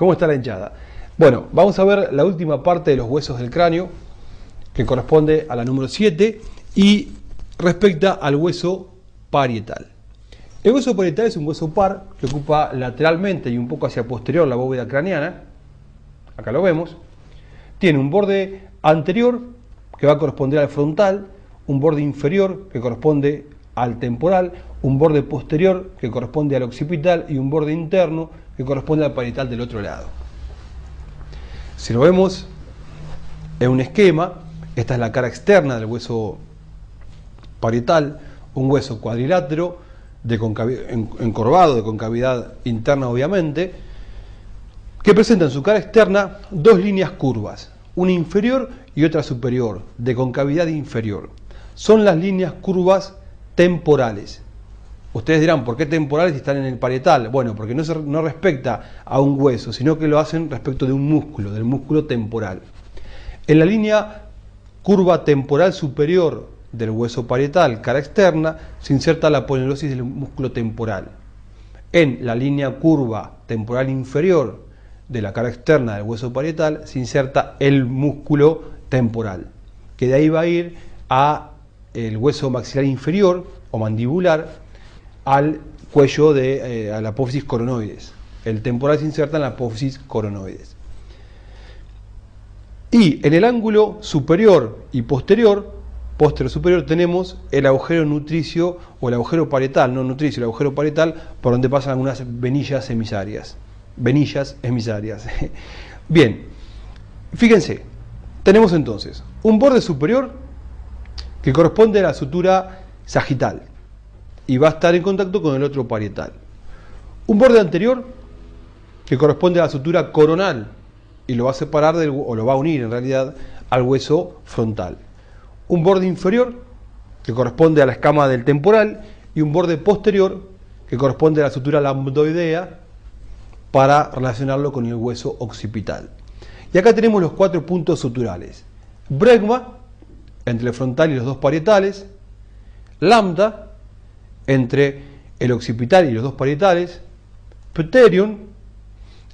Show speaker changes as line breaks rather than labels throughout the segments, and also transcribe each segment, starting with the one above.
¿Cómo está la hinchada? Bueno, vamos a ver la última parte de los huesos del cráneo, que corresponde a la número 7 y respecta al hueso parietal. El hueso parietal es un hueso par que ocupa lateralmente y un poco hacia posterior la bóveda craneana. Acá lo vemos. Tiene un borde anterior que va a corresponder al frontal, un borde inferior que corresponde al temporal, un borde posterior que corresponde al occipital y un borde interno que corresponde al parietal del otro lado. Si lo vemos en un esquema, esta es la cara externa del hueso parietal, un hueso cuadrilátero, encorvado, de concavidad interna obviamente, que presenta en su cara externa dos líneas curvas, una inferior y otra superior, de concavidad inferior. Son las líneas curvas temporales. Ustedes dirán, ¿por qué temporales si están en el parietal? Bueno, porque no respecta a un hueso, sino que lo hacen respecto de un músculo, del músculo temporal. En la línea curva temporal superior del hueso parietal, cara externa, se inserta la aponeurosis del músculo temporal. En la línea curva temporal inferior de la cara externa del hueso parietal se inserta el músculo temporal, que de ahí va a ir a el hueso maxilar inferior o mandibular, al cuello a la apófisis coronoides. El temporal se inserta en la apófisis coronoides. Y en el ángulo superior y posterior superior, tenemos el agujero nutricio o el agujero parietal, no nutricio, el agujero parietal, por donde pasan algunas venillas emisarias. Bien, fíjense, tenemos entonces un borde superior que corresponde a la sutura sagital y va a estar en contacto con el otro parietal. Un borde anterior que corresponde a la sutura coronal y lo va a separar o lo va a unir en realidad al hueso frontal. Un borde inferior que corresponde a la escama del temporal y un borde posterior que corresponde a la sutura lambdoidea para relacionarlo con el hueso occipital. Y acá tenemos los 4 puntos suturales. Bregma entre el frontal y los dos parietales, lambda entre el occipital y los dos parietales, pterion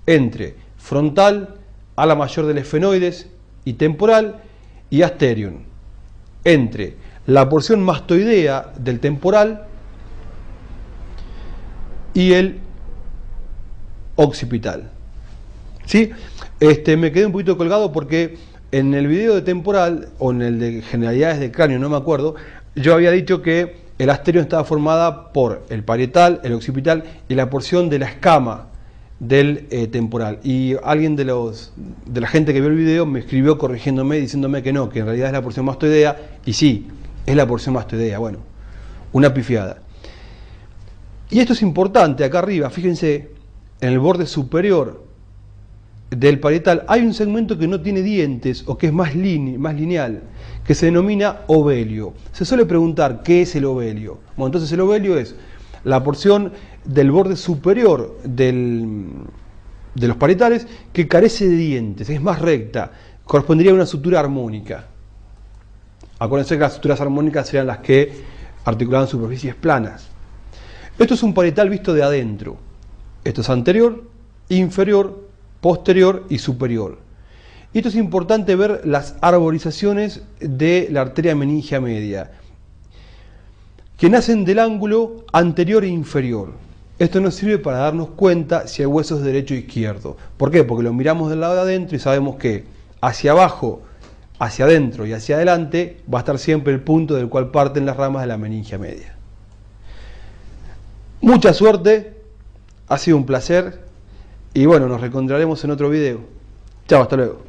entre frontal, ala mayor del esfenoides y temporal, y asterion entre la porción mastoidea del temporal y el occipital. ¿Sí? Me quedé un poquito colgado porque en el video de temporal o en el de generalidades de cráneo, no me acuerdo, yo había dicho que el asterion estaba formada por el parietal, el occipital y la porción de la escama del temporal. Y alguien de la gente que vio el video me escribió corrigiéndome, diciéndome que no, que en realidad es la porción mastoidea, y sí, es la porción mastoidea. Bueno, una pifiada. Y esto es importante, acá arriba, fíjense, en el borde superior del parietal hay un segmento que no tiene dientes o que es más lineal, que se denomina ovelio. Se suele preguntar qué es el ovelio. Bueno, entonces el ovelio es la porción del borde superior de los parietales que carece de dientes, es más recta, correspondería a una sutura armónica. Acuérdense que las suturas armónicas serían las que articulaban superficies planas. Esto es un parietal visto de adentro. Esto es anterior, inferior, posterior y superior. Y esto es importante ver las arborizaciones de la arteria meningia media, que nacen del ángulo anterior e inferior. Esto nos sirve para darnos cuenta si hay huesos derecho e izquierdo. ¿Por qué? Porque lo miramos del lado de adentro y sabemos que hacia abajo, hacia adentro y hacia adelante va a estar siempre el punto del cual parten las ramas de la meningia media. Mucha suerte, ha sido un placer. Y bueno, nos reencontraremos en otro video. Chao, hasta luego.